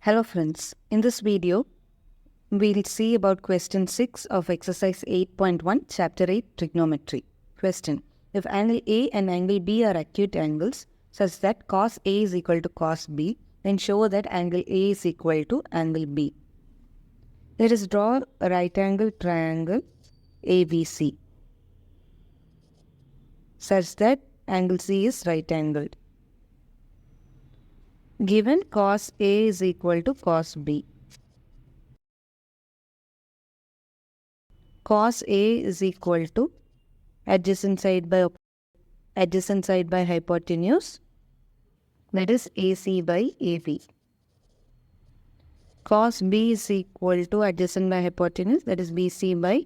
Hello friends, in this video, we'll see about question 6 of exercise 8.1, chapter 8, Trigonometry. Question: if angle A and angle B are acute angles such that cos A is equal to cos B, then show that angle A is equal to angle B. Let us draw a right angle triangle ABC such that angle C is right angled. Given cos A is equal to cos B. Cos A is equal to adjacent side by hypotenuse, that is AC by AB. Cos B is equal to adjacent by hypotenuse, that is BC by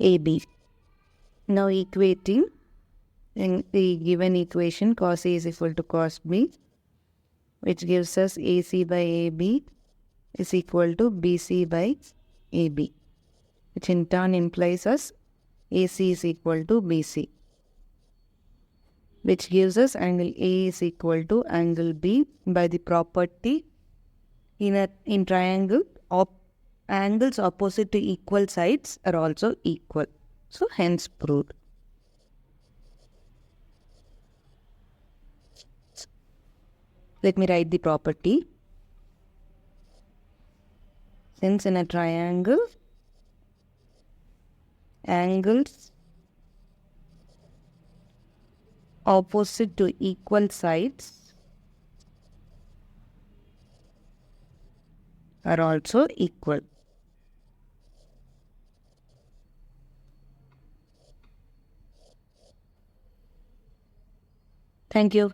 AB. Now equating in the given equation, cos A is equal to cos B, which gives us AC by AB is equal to BC by AB, which in turn implies us AC is equal to BC, which gives us angle A is equal to angle B by the property in triangle angles opposite to equal sides are also equal. So hence proved. Let me write the property. Since in a triangle, angles opposite to equal sides are also equal. Thank you.